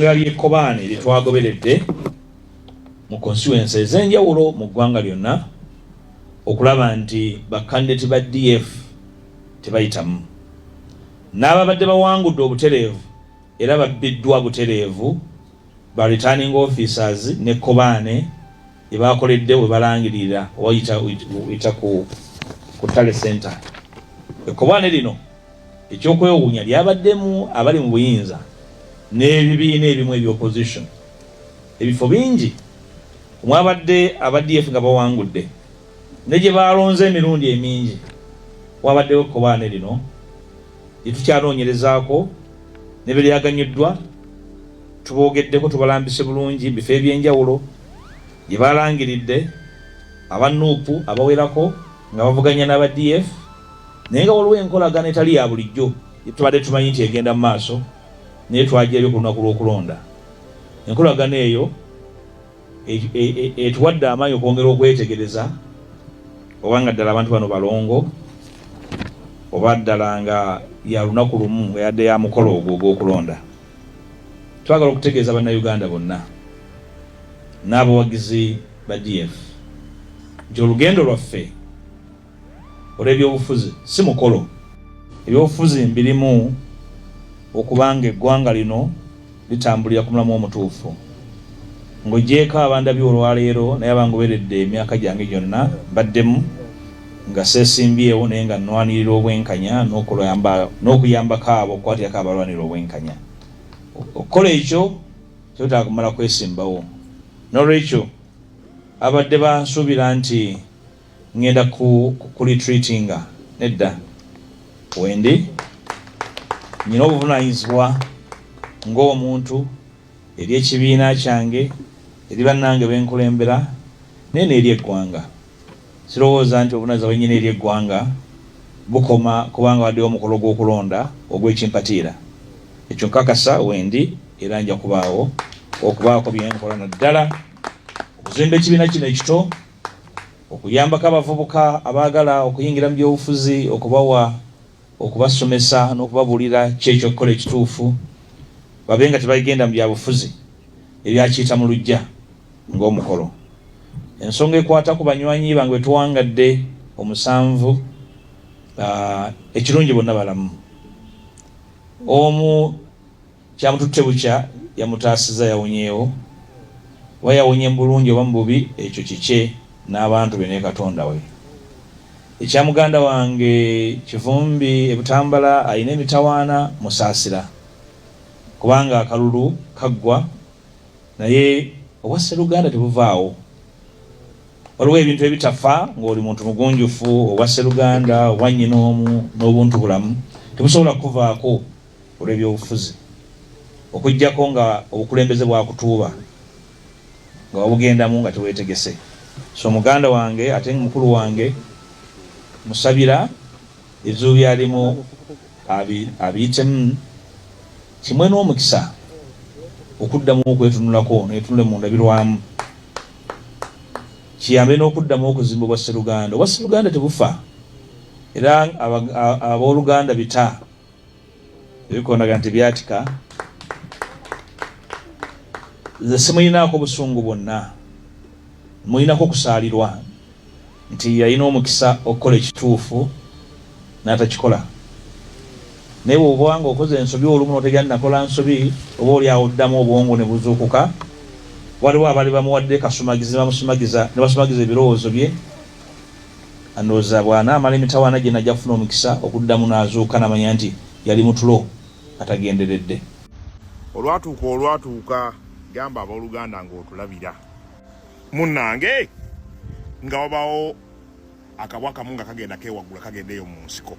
eddagala ly'ekkobaane lye twagoberedde mu constituency ez'enjawulo mu ggwanga lyonna okulaba nti bakandidate ba DF tebayitamu n'ababadde bawangudde obutereevu era babbiddwa butereevu ba returning officers n'ekkobaane lye bakoledde we balangirira wayita ku Tale Center. Ekkobaane lino ekyokwewuunya lyabaddemu abali mu buyinza n'ebibiina ebimu eby'opposition. Ebifo bingi mwabadde aba DF nga bawangudde ne gye balonze emirundi emingi wabaddewo ekkobaane lino lye tukyanoonyerezaako ne be lyaganyiddwa tuboogeddeko tubalambise bulungi bifo ebyenjawulo gye balangiridde abannuupu abawerako nga bavuganya n'aba DF naye nga waliwo enkolagana etali ya bulijjo tubadde tumanyi nti egenda mu maaso naye twagirayo ku lunaku lw'okulonda. Enkolagana eyo etuwadde amaanyi okwongera okwetegereza obanga ddala abantu bano balongo oba ddala nga ya lunaku lumu nga yadde ya mukolo ogwo ogw'okulonda. Twagala okutegeeza bannayuganda bonna n'abawagizi ba DF nti olugendo lwaffe olw'ebyobufuzi si mukolo. Ebyobufuzi mbirimu okubanga eggwanga lino litambulira ku mulamu omutuufu. Ng'ogyeko abandabye olwaleero naye abangoberedde emyaka gyange gyonna mbaddemu nga seesimbyewo naye nga nnwanirira obwenkanya n'okuyambako abo okukwatirako abalwanira obwenkanya. Okukola ekyo kyetaaga kumala kwesimbawo. N'olwekyo abadde bansuubira nti ngenda kulitreatinga nedda wendi nyina obuvunaanyizibwa ng'omuntu eri ekibiina kyange eri bannange benkulembera naye n'eri eggwanga. Sirowooza nti obuvunaanyizibwa bwennyina eri eggwanga bukoma kubanga waddewo omukolo gw'okulonda ogw'ekimpatiira. Ekyo nkakasa wendi era nja kubaawo okubaako byenkola naddala okuzimba ekibiina kino ekito, okuyambako abavubuka abaagala okuyingira mu byobufuzi, okubasomesa n'okubabuulira kyekyokukola ekituufu babe nga tebagenda mu byabufuzi ebyakiyita mu luggya ng'omukolo. Ensonga ekwata ku banywanyi bange bwe tuwangadde 7 ekirungi bonna balamu. Omu kyamututte bukya yamutaasiza yawonyeewo, oba yawonye mu bulungi oba mu bubi ekyo kikye n'abantu be ne Katonda we. Ekya muganda wange Kivumbi Ebutambala ayina emitawaana musaasira kubanga akalulu kaggwa naye obwa Sseruganda tebuvaawo. Waliwo ebintu ebitafa ng'oli muntu mugunjufu obwa Sseruganda obwa nnyinoomu n'obuntu bulamu tebusobola kuvaako olw'ebyobufuzi okuggyako nga obukulembeze bwakutuuba nga wabugendamu nga teweetegese. So muganda wange ate mukulu wange musabira ebizibu byalimu abiyitemu kimwe n'omukisa okuddamu okwetunulako netunule mu ndabirwamu, kiyambe n'okuddamu okuzimba obwa Sseruganda. Obwa Sseruganda tebufa era abooluganda bita ebikondaga nti byatika. Nze simuyinaako busungu bwonna, muyinako okusaalirwa nti yalina omukisa okukola ekituufu n'atakikola. Naye bw'obanga okoze ensobi olumu n'otegera nakola nsobi oba oli awo oddamu obwongo ne buzuukuka, waliwo abali bamuwadde kasumagizi bamusumagiza ne basumagiza ebirowoozo bye, andowooza bw'anaamala emitawaana gye najja kufuna omukisa okuddamu n'azuuka n'amanya nti yali mutulo atagenderedde. Olwatuuka gamba abooluganda ng'otulabira munnange nga wabaawo akabwa kamu nga kagenda kewaggula kagendeeyo mu nsiko,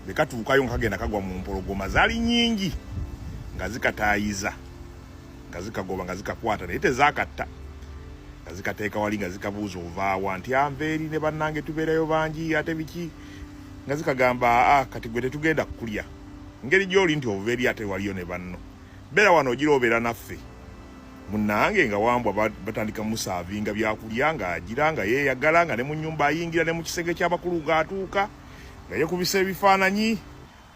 bwe katuukayo nga kagenda kagwa mu mpologoma zaali nnyingi nga zikataayiza nga zikagoba nga zikakwata naye tezaakatta, nga zikateeka wali nga zikabuuza ovaawa nti anveeri ne bannange tubeerayo bangi ate biki, nga zikagamba kati gwe tetugenda kukulya ngeri gy'oli nti oveeri ate waliyo ne banno beera wano ogira obeera naffe. Munnange nga Wambwa batandika musaavinga byakulya nga agira nga yeeyagala nga ne mu nnyumba ayingira ne mu kisenge ky'abakulu ng'atuuka nga yekubisa ebifaananyi.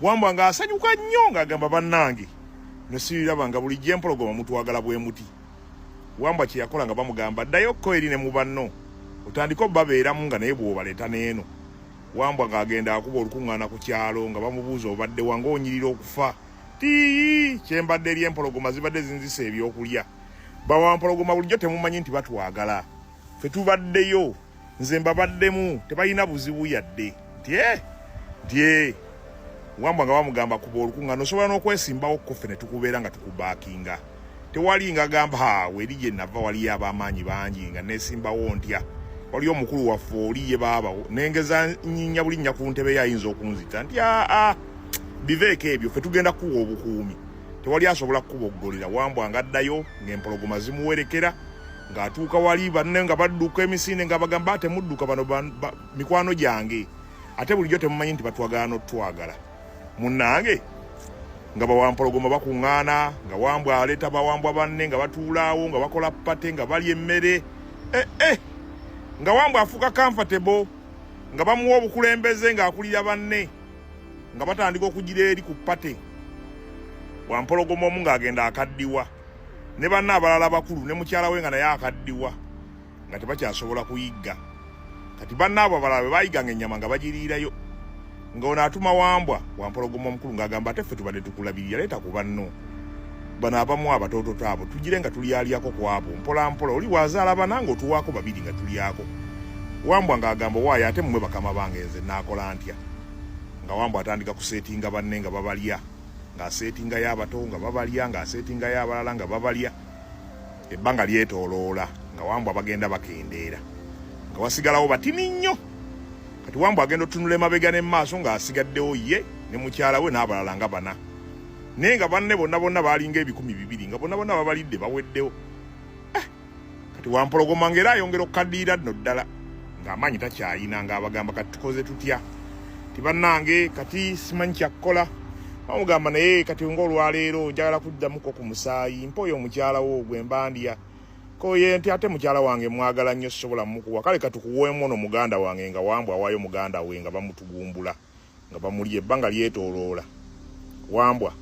Wambwa ng'asanyuka nnyo ng'agamba bannange nosiraba nga buli jempologoma mutwagala bwe muti. Wambwa kye yakola nga bamugamba ddayo ko eri ne mu banno otandika babeeramu nga naye bw'obaleta n'eno. Wambwa ng'agenda akuba olukuŋŋaana ku kyalo nga bamubuuza obadde wange onyirira okufa. Tii kyembadde eri empologoma zibadde zinzisa ebyokulya. Bawampologoma bulijjo temumanyi nti batwagala. Ffe tubaddeyo nze mbabaddemu tebalina buzibu yadde. Nti Wambwa nga bamugamba kuba olukuŋŋaana osobola n'okwesimbawo ko ffe ne tukubeera nga tukubaakinga. Tewali nga gamba weri gye nava waliyo ab'amaanyi bangi nga neesimbawo ntya. Waliyo omukulu waffe oli ye baabawo nengeza nyinya bulinnya ku ntebe ye ayinza okunzita nti biveeko ebyo ffe tugenda kuwa obukuumi. Tewali asobola kukuboggolera. Wambwa nga addayo ng'empologoma zimuwerekera ng'atuuka wali banne nga badduka emisinde nga bagamba ate mudduka bano mikwano gyange ate bulijjo temumanyi nti batwagala n'otwagala. Munnange nga bawampologoma bakuŋŋaana nga Wambwa aleeta bawambwa banne nga batuulaawo nga bakola pate nga balya emmere nga Wambwa afuuka comfortable nga bamuwa obukulembeze ng'akulira banne nga batandika okugira eri ku pate. Wampologoma omu ng'agenda akaddiwa ne banne abalala bakulu ne mukyala we nga naye akaddiwa nga tebakyasobola kuyigga. Kati banne abo abalala bwe baayiganga ennyama nga bagiriirayo ng'ono atuma Wambwa Wampologoma omukulu ng'agamba ate ffe tubadde tukulabirira leeta ku banno bano abamu abatoototo abo tugire nga tulyalyako ku abo mpola mpola oli wazaala bana ng'otuwaako babiri nga tulyako. Wambwa ng'agamba waayo ate mmwe bakama bange nze naakola ntya. Nga Wambwa atandika kuseetinga banne nga babalya ng'aseetinga y'abato nga babalya ng'aseetinga y'abalala nga babalya. Ebbanga lyetooloola nga Wambwa bagenda bakendeera nga wasigalawo batini nnyo. Kati Wambwa agenda otunula emabega n'emmaaso ng'asigaddewo ye ne mukyala we n'abalala nga bana. Naye nga banne bonna baalinga 200 nga bonna babalidde baweddewo. Kati Wampologoma ng'era ayongera okukaddiira nno ddala ng'amaanyi takyayina ng'abagamba kati tukoze tutya. Tibannange kati simanyi kyakkola. Bamugamba naye kati ng'olwaleero njagala kuddamuko ku musaayi mpoyo omukyala wo gwe mbandya. Koye nti ate mukyala wange mwagala nnyo sobola mukuwa kale katukuweemu ono muganda wange nga Wambwa awaayo muganda we nga bamutugumbula nga bamulya ebbanga lyetooloola. Wambwa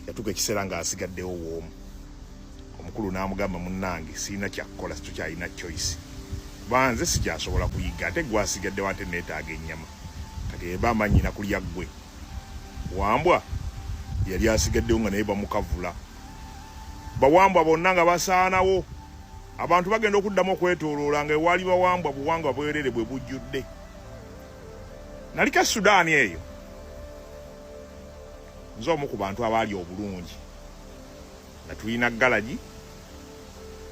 yatuuka ekiseera ng'asigaddewo woomu. Omukulu n'amugamba munnange sirina kyakkola situkyalina choice. Banze sikyasobola kuyigga ate gwe asigaddewo ate neetaaga ennyama. Kati eba amanyina kulya ggwe. Wambwa yali asigaddewo nga naye bamukavula. Bawambwa bonna nga basaanawo. Abantu bagenda okuddamu okwetooloola nga ewali bawambwa buwangwa bwerere bwe bujjudde. Nalika Sudaani eyo nze omu ku bantu abaali obulungi nga tulina galagi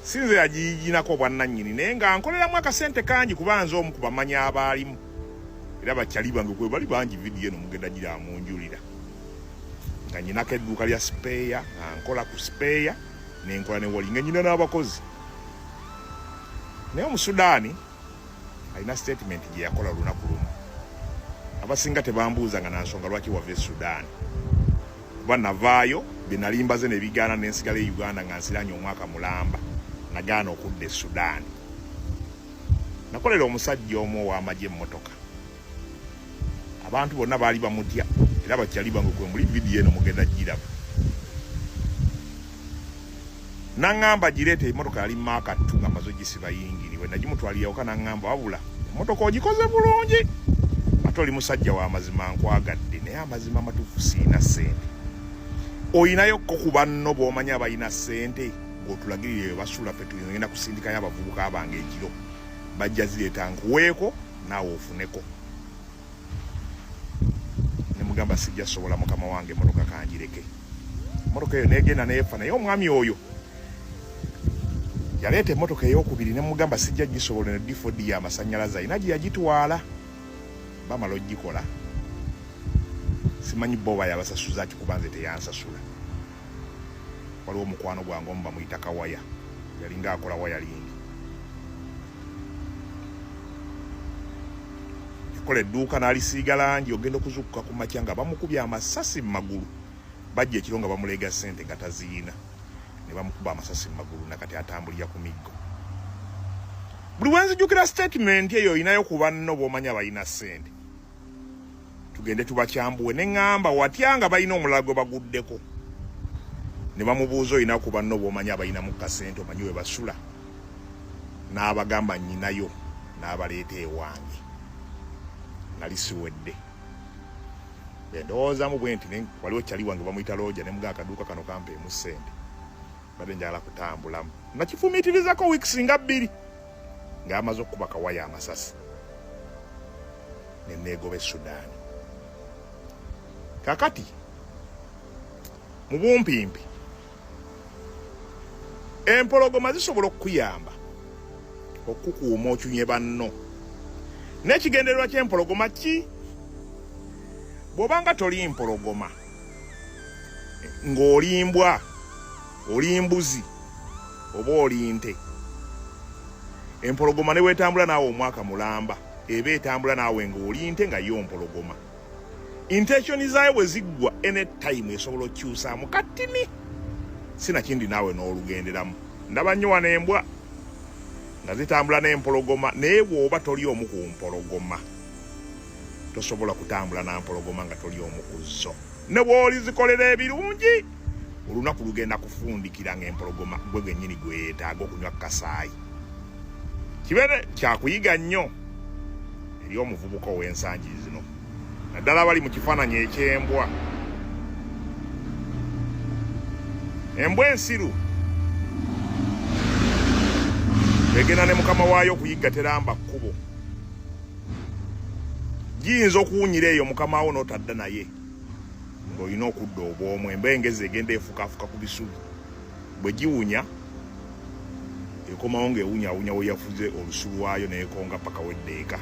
sinze yagiginako bwannannyini naye nga nkoleramu akasente kangi kuba nze omu ku bamanyi abaalimu era bakyali bange kwe bali bangi vidiyo eno mugenda gira munjulira nga nyinako edduuka lya sipeeya nga nkola ku sipeeya nenkola ne wali nga nyina n'abakozi. Naye Omusudaani alina statement gye yakola lunaku lumu. Abasinga tebambuuza nga nansonga lwaki wava e Sudaani. Kuba navaayo bye nali mbaze ne bigaana ne nsigala e Uganda nga nsiranye omwaka mulamba nagaana okudda e Sudaani. Nakolera omusajja omu ow'amagye emmotoka. Abantu bonna baali bamutya era bakyali bange kwe muli vidiyo eno mugenda giraba. Nangamba gireete emmotoka yali maaka 2 nga maze gisiba yingiriwe nagimutwalirawoka nangamba wabula emmotoka ogikoze bulungi ate oli musajja wa mazima nkwagadde naye amazima amatuufu siina ssente. Oyinayokko ku banno b'omanyi abalina ssente ng'otulagirire bwe basula ffe tugenda kusindikayo abavubuka abange ekiro bajja zireeta nkuweeko naawe ofuneko. Ne mugamba sijja sobola mukama wange emmotoka kangireke. Emmotoka eyo neegenda neefa naye omwami oyo yaleeta emmotoka ey'okubiri ne mugamba sijja gisobola ne D4D y'amasannyalaze ayina gye yagitwala bamala ogikola. Simanyi bo bayabasasuza ki kuba nze teyansasula. Waliwo omukwano gwange omu bamuyita Kawaya yalinga akola wayalingi. Yakola edduuka n'alisiiga langi ogenda okuzukuka ku makya nga bamukubye amasasi mu magulu. Bajja ekiro nga bamuleega ssente nga taziina ne bamukuba amasasi mu magulu nakati atambulira ku miggo. Buli wenzijukira statement eyo oyinayo ku banno b'omanyi abalina ssente. Tugende tubakyambuwe ne ŋŋamba watyanga balina omulala gwe baguddeko. ne bamubuuza olina ku banno b'omanyi abalinamu kasente omanyi we basula n'abagamba nnyinayo n'abaleeta ewange nali siwedde ndowoozamu bwe nti waliwo kyali wange bamuyita looja ne mugaa akaduuka kano kampeemu ssente badde njagala kutambulamu nakifumiitirizako wiikisi nga 2 ng'amaze okukuba kawaya amasasi ne neegoba Sudaani. Kakati mu bumpimpi empologoma zisobola okukuyamba okukuuma okyunye banno. N'ekigendererwa ky'empologoma ki? Bw'obanga toli mpologoma ng'oli mbwa, oli mbuzi oba oli nte, empologoma ne weetambula naawe omwaka mulamba eba etambula naawe ng'oli nte nga yo mpologoma. Intensioni zaayo bwe ziggwa anytime esobola okukyusaamu katini sinakindi naawe n'olugenderamu. Ndaba nnyo wano embwa nga zitambula n'empologoma naye bw'oba toli omu ku mpologoma tosobola kutambula na mpologoma nga toli omu ku zo. Ne bw'oli zikolera ebirungi olunaku lugenda kufundikira ng'empologoma gwe gennyini gwe yeetaaga okunywa kasaayi. Kibeere kyakuyiga nnyo eri omuvubuka ow'ensangi zino naddala bali mu kifaananyi eky'embwa. Embwa ensiru egenda ne mukama waayo okuyigga teramba kkubo. Giyinza okuwunyira eyo mukama wo n'otadda naye ng'olina okudda obw'omu. Embwa engezi egenda efukaafuka ku bisubi, bwe giwunya ekomawo ng'ewunyawunya we yafuze olusu lwayo n'ekonga paka weddeeka.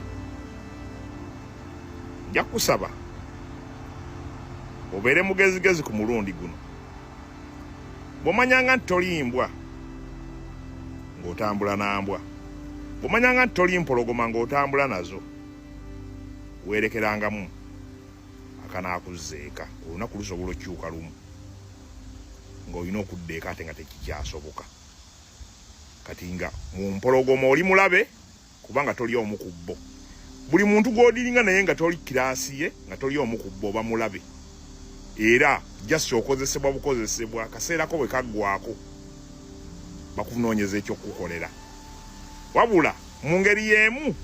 Nja kusaba obeere mugezigezi ku mulundi guno. Bw'omanyanga nti toli mbwa ng'otambula na mbwa, bw'omanyanga nti toli mpologoma ng'otambula nazo, weerekerangamu akanaakuzzeeka. Olunaku lusobola okukyuka lumu ng'olina okuddeeka ate nga tekikyasoboka. Kati nga mu mpologoma oli mulabe kubanga toli omu ku bo. Buli muntu gw'odiringa naye nga toli kiraasi ye, nga toli omu ku bo oba mulabe. Era jasi okozesebwa bukozesebwa kaseerako bwe kaggwako bakunoonyeza ekyokukolera. Wabula mu ngeri y'emu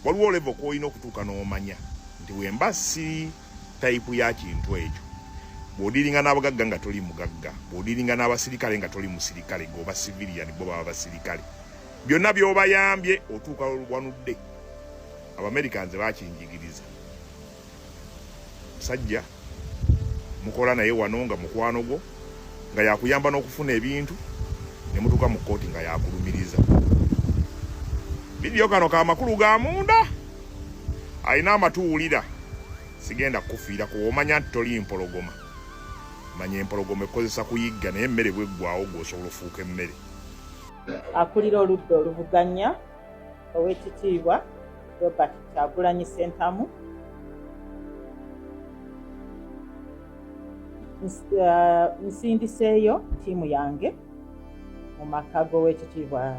waliwo levo kw'olina okutuuka n'omanya nti wemba si tayipu ya kintu ekyo. Bw'odiringa n'abagagga nga toli mugagga, bw'odiringa n'abasirikale nga toli musirikale, g'oba civilian bo baba basirikale. Byonna by'obayambye otuuka wanudde. Abamericans bakinjigiriza. Musajja mukola naye wano nga mukwano gwo nga yakuyamba n'okufuna ebintu ne mutuuka mu kkooti nga yakulumiriza. Bidiyo kano ka makulu ga munda alina amatuwulira sigenda kukufiira ku omanya nti toli mpologoma. Manya empologoma ekozesa kuyigga naye emmere bweggwawo gw'osobola ofuuka emmere. Akulira oludda oluvuganya ow'ekitiibwa Robert Kyagulanyi Ssentamu nsindiseeyo ttiimu yange mu maka g'ow'ekitiibwa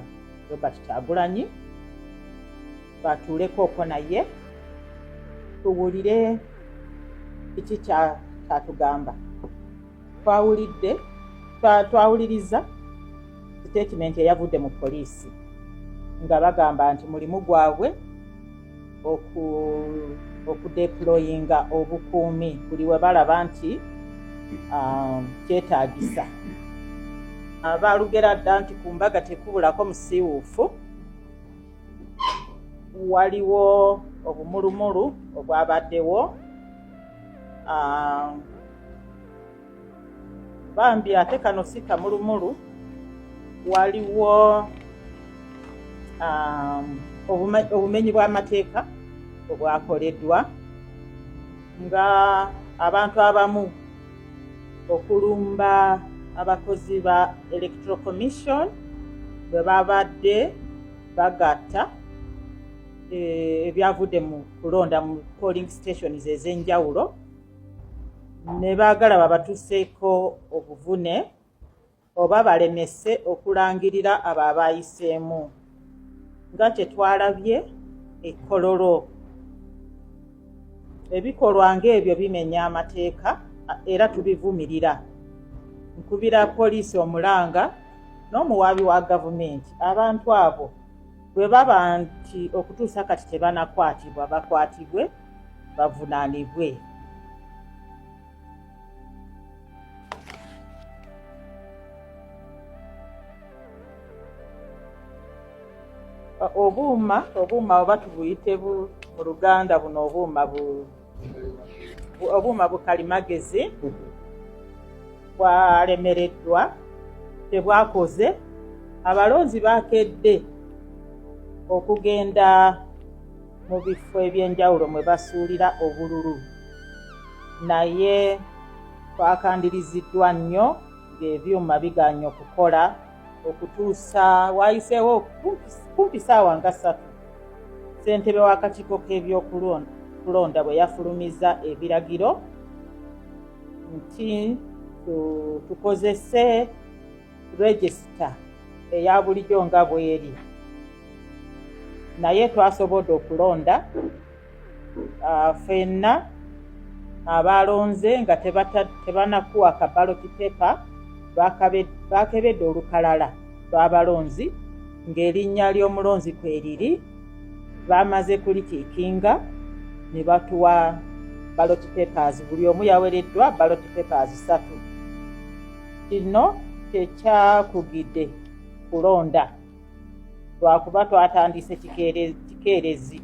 Robert Kyagulanyi batuulekooko naye tuwulire kiki kyatugamba. Twawuliriza statement eyavudde mu poliisi nga bagamba nti mulimu gwabwe okudeployinga obukuumi buli we balaba nti kyetaagisa. Balugera dda nti ku mbaga tekubulako musiiwuufu. Waliwo obumulumulu obwabaddewo. Bambi ate kano si kamulumulu. Waliwo obumenyi bw'amateeka obwakoleddwa nga abantu abamu okulumba abakozi ba Electoral Commission bwe babadde bagatta ebyavudde mu kulonda mu polling stations ez'enjawulo ne baagala babatuuseeko obuvune oba balemese okulangirira abo abayiseemu. Nga kyetwalabye Kololo, ebikolwa ng'ebyo bimenya amateeka era tubivumirira. nkubira poliisi omulanga n'omuwaabi wa gavumenti abantu abo bwe baba nti okutuusa kati tebanakwatibwa bakwatibwe bavunaanibwe. Obuuma oba tubuyite mu Luganda buno obuuma bukalimagezi bwalemereddwa tebwakoze. Abalonzi bakedde okugenda mu bifo eby'enjawulo mwe basuulira obululu, naye twakandiriziddwa nnyo ng'ebyuma biganye okukola okutuusa waayiseewo kumpi ssaawa nga 3 ssentebe w'akakiiko k'ebyokulonda bwe yafulumiza ebiragiro nti tukozese regisita eya bulijjo nga bweri, naye twasobodde okulonda ffenna abalonze nga tebanakuwa ka ballot paper bakebedde olukalala lw'abalonzi ng'erinnya ly'omulonzi kweriri, bamaze kulikiikinga ne batuwa ballot papers. Buli omu yawereddwa ballot papers 3. Kino tekyakugidde kulonda lwakuba twatandise kikeerezi,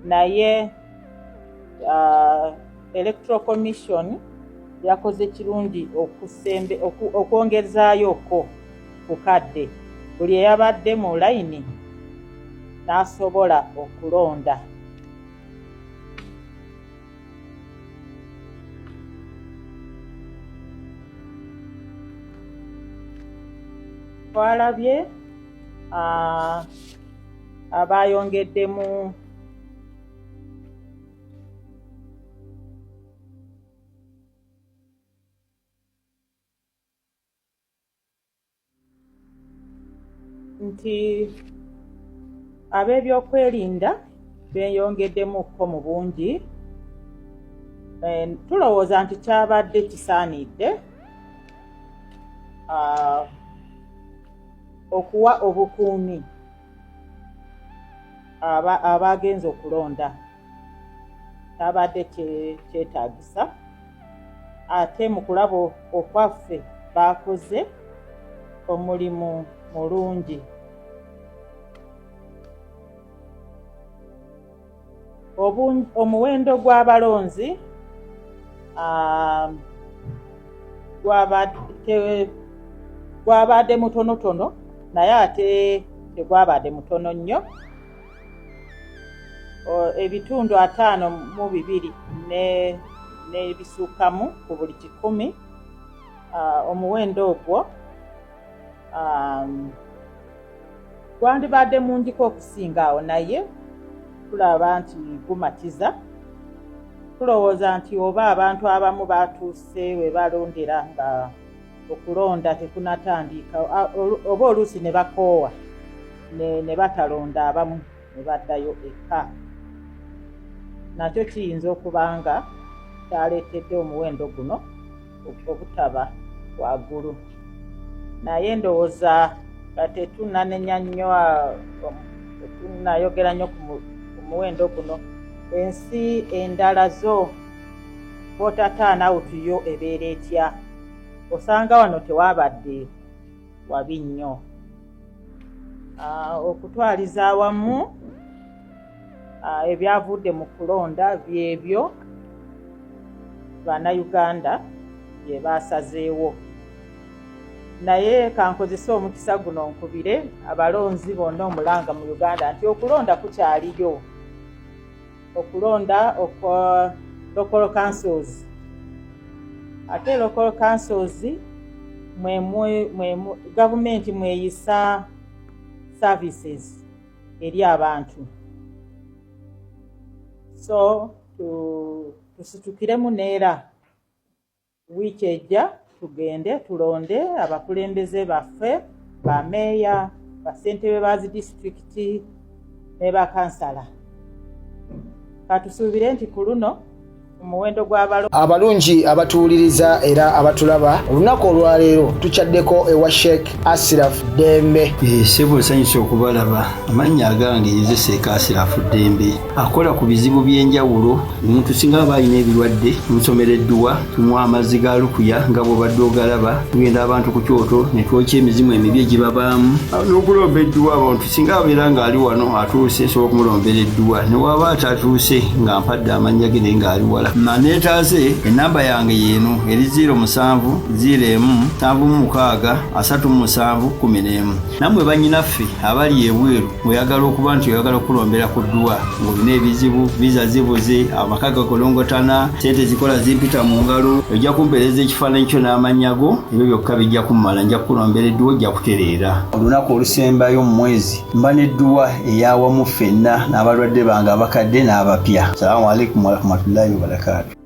naye Electoral Commission yakoze kirungi okwongezaayoko ku kadde. Buli eyabadde mu layini n'asobola okulonda. Twalabye abayongeddemu nti ab'ebyokwerinda beeyongeddemuko mu bungi. Tulowooza nti kyabadde kisaanidde okuwa obukuumi abagenza okulonda, kyabadde kyetaagisa. Ate mu kulaba okwaffe baakoze omulimu mulungi. Omuwendo gw'abalonzi gwabadde mutonotono, naye ate tegwabadde mutono nnyo. Ebitundu 52 n'ebisuukamu ku buli 100. Omuwendo ogwo gwandibadde mungiko okusinga awo, naye tulaba nti gumatiza. Tulowooza nti oba abantu abamu batuuse we balondera nga okulonda tekunatandika, oba oluusi ne bakoowa ne batalonda, abamu ne baddayo eka. Nakyo kiyinza okuba nga kyaleetedde omuwendo guno obutaba waggulu. Naye ndowooza nga tetunnanenya nnyo, tetunnayogera nnyo ku muwendo guno. Ensi endala zo voter turnout yo ebeera etya? Osanga wano tewabadde wabi nnyo. Okutwaliza awamu ebyavudde mu kulonda byebyo Bannayuganda bye baasazeewo. Naye kankozesa omukisa guno nkubire abalonzi bonna omulanga mu Uganda nti okulonda kukyaliyo. Okulonda okwa local councils. Ate local councils gavumenti mweyisa services eri abantu. So tusitukiremu neera wiiki ejja tugende tulonde abakulembeze baffe, bameeya, basentebe bazi disitulikiti ne bakansala. Katusuubire nti ku luno omuwendo gw'abalonzi abalungi abatuwuliriza era abatulaba olunaku olwaleero tukyaddeko ewa Sheikh Ashraf Dembe. Sebo nsanyusa okubalaba. Amannya agange nze Sheikh Ashraf Dembe akola ku bizibu by'enjawulo. Omuntu singa aba alina ebirwadde musomereddwa tunywa amazzi ga lukuya nga bw'obadde ogalaba, tugenda abantu ku kyoto ne twokya emizimu emibi egibabaamu n'okulomba edduwa. Abantu singa abeera ng'ali wano atuuse sobola okumulombera edduwa, ne waba atatuuse nga mpadde amannya ge naye ng'ali wala. Neetaaze ennamba yange yeeno eri 0701763711. Nammwe bannyinaffe abali ebweru oyagala okuba nti oyagala okulombera ku dduwa ng'olina ebizibu, viza zibuze, amaka gakolongotana, sente zikola zimpita mu ngalo, ojja kumpeereza ekifaananyi kyo n'amannya go, ebyo byokka bijja kummala, nja kukulombera edduwa, ojja kutereera. Olunaku olusembayo mu mwezi mba n'edduwa ey'awamu ffenna n'abalwadde bange abakadde n'abapya. Salaamu alaikum warahmatullahi wabarakatuh.